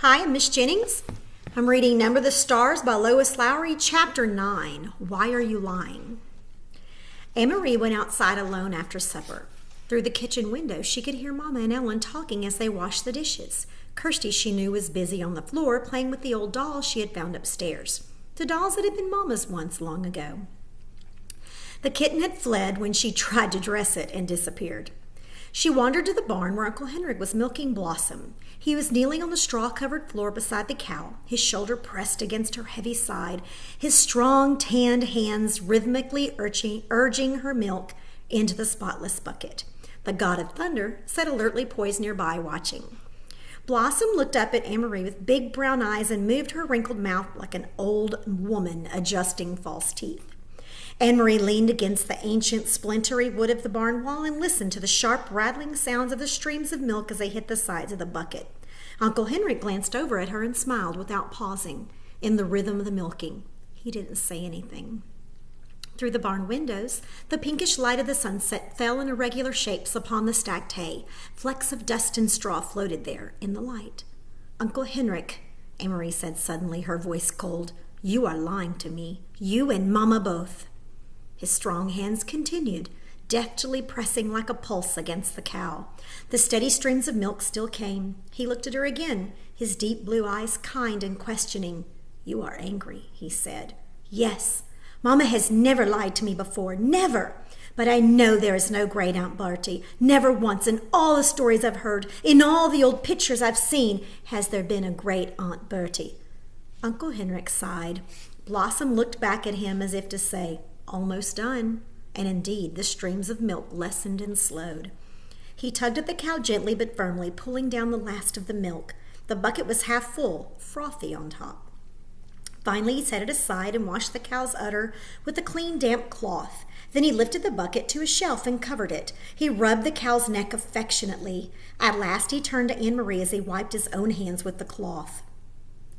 Hi, I'm Miss Jennings. I'm reading Number the Stars by Lois Lowry, Chapter 9, Why Are You Lying? Anne-Marie went outside alone after supper. Through the kitchen window, she could hear Mama and Ellen talking as they washed the dishes. Kirsty, she knew, was busy on the floor playing with the old dolls she had found upstairs, the dolls that had been Mama's once long ago. The kitten had fled when she tried to dress it and disappeared. She wandered to the barn where Uncle Henrik was milking Blossom. He was kneeling on the straw-covered floor beside the cow, his shoulder pressed against her heavy side, his strong, tanned hands rhythmically urging her milk into the spotless bucket. The god of thunder sat alertly poised nearby, watching. Blossom looked up at Anne-Marie with big brown eyes and moved her wrinkled mouth like an old woman adjusting false teeth. Anne-Marie leaned against the ancient, splintery wood of the barn wall and listened to the sharp, rattling sounds of the streams of milk as they hit the sides of the bucket. Uncle Henrik glanced over at her and smiled without pausing, in the rhythm of the milking. He didn't say anything. Through the barn windows, the pinkish light of the sunset fell in irregular shapes upon the stacked hay. Flecks of dust and straw floated there in the light. "Uncle Henrik," Anne-Marie said suddenly, her voice cold, "you are lying to me. You and Mama both." His strong hands continued, deftly pressing like a pulse against the cow. The steady streams of milk still came. He looked at her again, his deep blue eyes kind and questioning. "You are angry," he said. "Yes. Mama has never lied to me before, never. But I know there is no great Aunt Bertie. Never once in all the stories I've heard, in all the old pictures I've seen, has there been a great Aunt Bertie." Uncle Henrik sighed. Blossom looked back at him as if to say, "Almost done." And indeed, the streams of milk lessened and slowed. He tugged at the cow gently but firmly, pulling down the last of the milk. The bucket was half full, frothy on top. Finally, he set it aside and washed the cow's udder with a clean, damp cloth. Then he lifted the bucket to a shelf and covered it. He rubbed the cow's neck affectionately. At last, he turned to Anne-Marie as he wiped his own hands with the cloth.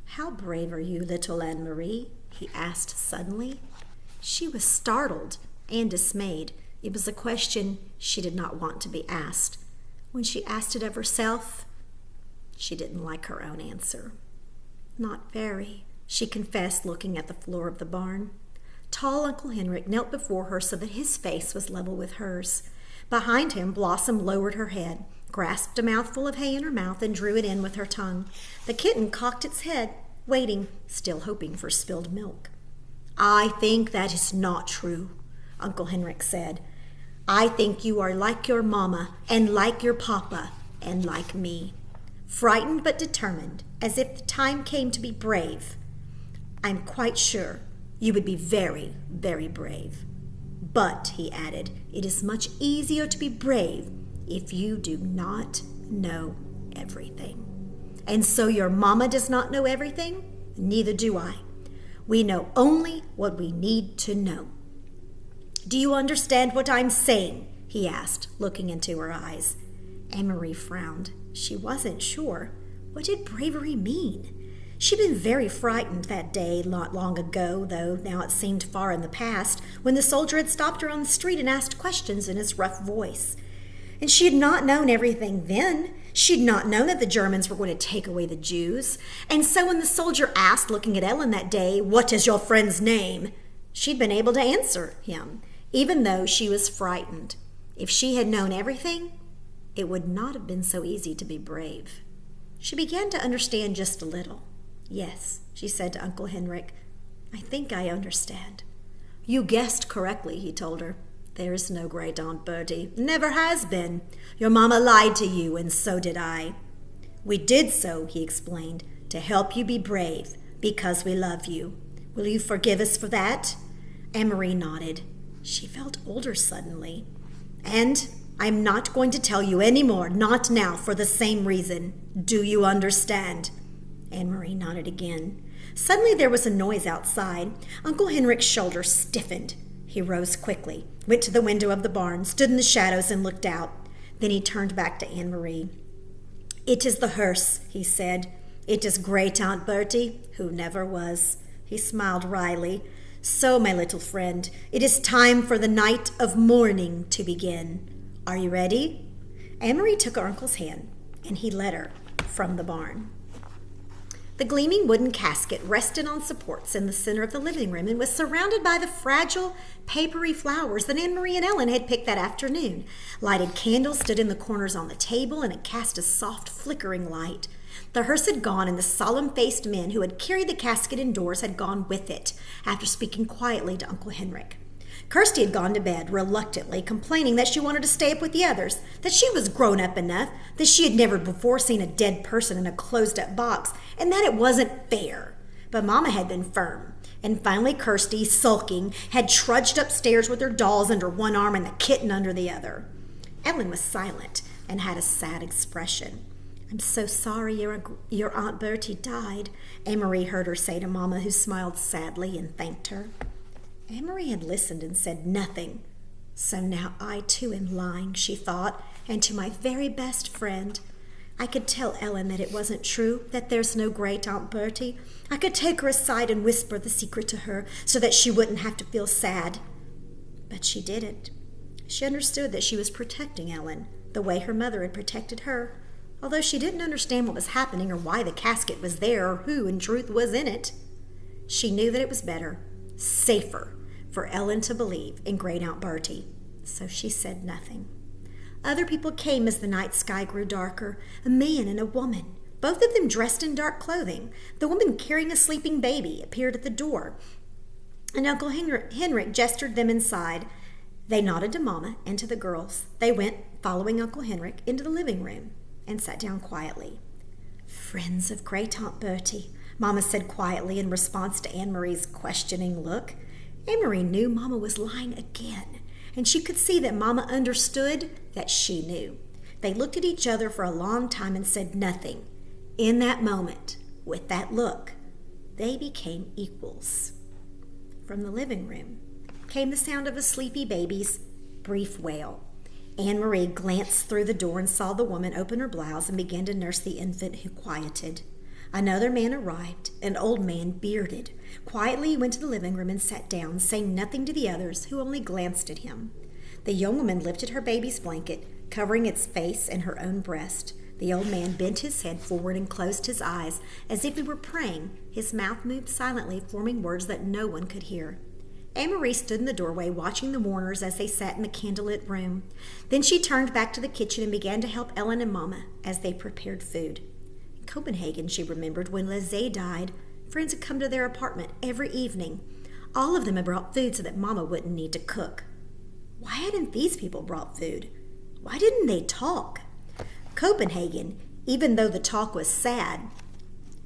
"How brave are you, little Anne-Marie?" he asked suddenly. She was startled and dismayed. It was a question she did not want to be asked. When she asked it of herself, she didn't like her own answer. "Not very," she confessed, looking at the floor of the barn. Tall Uncle Henrik knelt before her so that his face was level with hers. Behind him, Blossom lowered her head, grasped a mouthful of hay in her mouth, and drew it in with her tongue. The kitten cocked its head, waiting, still hoping for spilled milk. "I think that is not true," Uncle Henrik said. "I think you are like your mama, and like your papa, and like me. Frightened but determined, as if the time came to be brave. I'm quite sure you would be very, very brave. But," he added, "it is much easier to be brave if you do not know everything. And so your mama does not know everything? Neither do I. We know only what we need to know. Do you understand what I'm saying?" he asked, looking into her eyes. Anne-Marie frowned. She wasn't sure. What did bravery mean? She'd been very frightened that day not long ago, though now it seemed far in the past, when the soldier had stopped her on the street and asked questions in his rough voice. And she had not known everything then. She'd not known that the Germans were going to take away the Jews. And so when the soldier asked, looking at Ellen that day, "What is your friend's name?" she'd been able to answer him, even though she was frightened. If she had known everything, it would not have been so easy to be brave. She began to understand just a little. "Yes," she said to Uncle Henrik, "I think I understand." "You guessed correctly," he told her. "There is no great Aunt Bertie. Never has been. Your mama lied to you, and so did I. We did so," he explained, "to help you be brave, because we love you. Will you forgive us for that?" Anne-Marie nodded. She felt older suddenly. "And I'm not going to tell you any more, not now, for the same reason. Do you understand?" Anne-Marie nodded again. Suddenly there was a noise outside. Uncle Henrik's shoulders stiffened. He rose quickly, went to the window of the barn, stood in the shadows, and looked out. Then he turned back to Anne-Marie. "It is the hearse," he said. "It is great Aunt Bertie, who never was." He smiled wryly. "So, my little friend, it is time for the night of mourning to begin. Are you ready?" Anne-Marie took her uncle's hand, and he led her from the barn. The gleaming wooden casket rested on supports in the center of the living room and was surrounded by the fragile, papery flowers that Anne-Marie and Ellen had picked that afternoon. Lighted candles stood in the corners on the table, and it cast a soft, flickering light. The hearse had gone, and the solemn-faced men who had carried the casket indoors had gone with it, after speaking quietly to Uncle Henrik. Kirsty had gone to bed, reluctantly, complaining that she wanted to stay up with the others, that she was grown up enough, that she had never before seen a dead person in a closed-up box, and that it wasn't fair. But Mama had been firm, and finally Kirsty, sulking, had trudged upstairs with her dolls under one arm and the kitten under the other. Ellen was silent and had a sad expression. "I'm so sorry your Aunt Bertie died," Anne-Marie heard her say to Mama, who smiled sadly and thanked her. Anne-Marie had listened and said nothing. "So now I too am lying," she thought, "and to my very best friend. I could tell Ellen that it wasn't true, that there's no great Aunt Bertie. I could take her aside and whisper the secret to her so that she wouldn't have to feel sad." But she didn't. She understood that she was protecting Ellen, the way her mother had protected her, although she didn't understand what was happening or why the casket was there or who in truth was in it. She knew that it was better, safer, for Ellen to believe in Great Aunt Bertie, so she said nothing. Other people came as the night sky grew darker, a man and a woman, both of them dressed in dark clothing. The woman carrying a sleeping baby appeared at the door, and Uncle Henrik gestured them inside. They nodded to Mama and to the girls. They went, following Uncle Henrik, into the living room and sat down quietly. "Friends of Great Aunt Bertie," Mama said quietly in response to Anne-Marie's questioning look. Anne-Marie knew Mama was lying again, and she could see that Mama understood that she knew. They looked at each other for a long time and said nothing. In that moment, with that look, they became equals. From the living room came the sound of a sleepy baby's brief wail. Anne-Marie glanced through the door and saw the woman open her blouse and begin to nurse the infant, who quieted. Another man arrived, an old man, bearded. Quietly he went to the living room and sat down, saying nothing to the others, who only glanced at him. The young woman lifted her baby's blanket, covering its face and her own breast. The old man bent his head forward and closed his eyes, as if he were praying. His mouth moved silently, forming words that no one could hear. Anne-Marie stood in the doorway, watching the mourners as they sat in the candlelit room. Then she turned back to the kitchen and began to help Ellen and Mama as they prepared food. In Copenhagen, she remembered, when Lizzie died, friends had come to their apartment every evening. All of them had brought food so that Mama wouldn't need to cook. Why hadn't these people brought food? Why didn't they talk? Copenhagen, even though the talk was sad,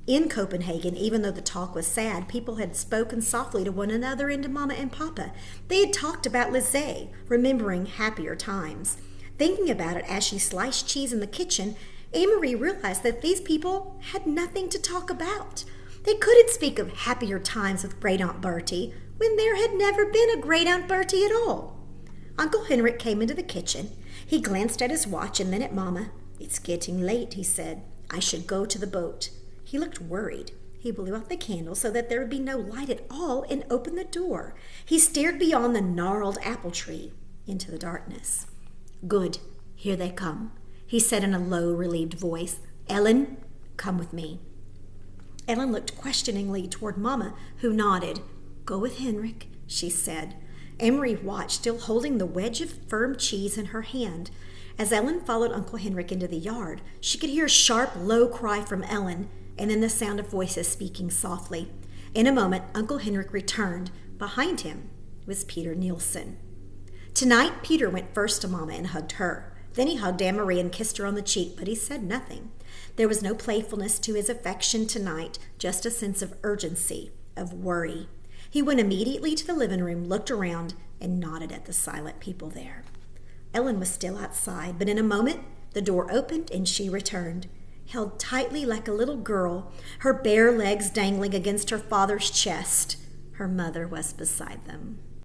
In Copenhagen, even though the talk was sad, people had spoken softly to one another and to Mama and Papa. They had talked about Lizzie, remembering happier times. Thinking about it as she sliced cheese in the kitchen, Anne-Marie realized that these people had nothing to talk about. They couldn't speak of happier times with Great Aunt Bertie when there had never been a Great Aunt Bertie at all. Uncle Henrik came into the kitchen. He glanced at his watch and then at Mama. "It's getting late," he said. "I should go to the boat." He looked worried. He blew out the candle so that there would be no light at all and opened the door. He stared beyond the gnarled apple tree into the darkness. "Good, here they come," he said in a low, relieved voice. "Ellen, come with me." Ellen looked questioningly toward Mama, who nodded. "Go with Henrik," she said. Anne-Marie watched, still holding the wedge of firm cheese in her hand. As Ellen followed Uncle Henrik into the yard, she could hear a sharp, low cry from Ellen, and then the sound of voices speaking softly. In a moment, Uncle Henrik returned. Behind him was Peter Nielsen. Tonight, Peter went first to Mama and hugged her. Then he hugged Anne-Marie and kissed her on the cheek, but he said nothing. There was no playfulness to his affection tonight, just a sense of urgency, of worry. He went immediately to the living room, looked around, and nodded at the silent people there. Ellen was still outside, but in a moment the door opened and she returned. Held tightly like a little girl, her bare legs dangling against her father's chest. Her mother was beside them.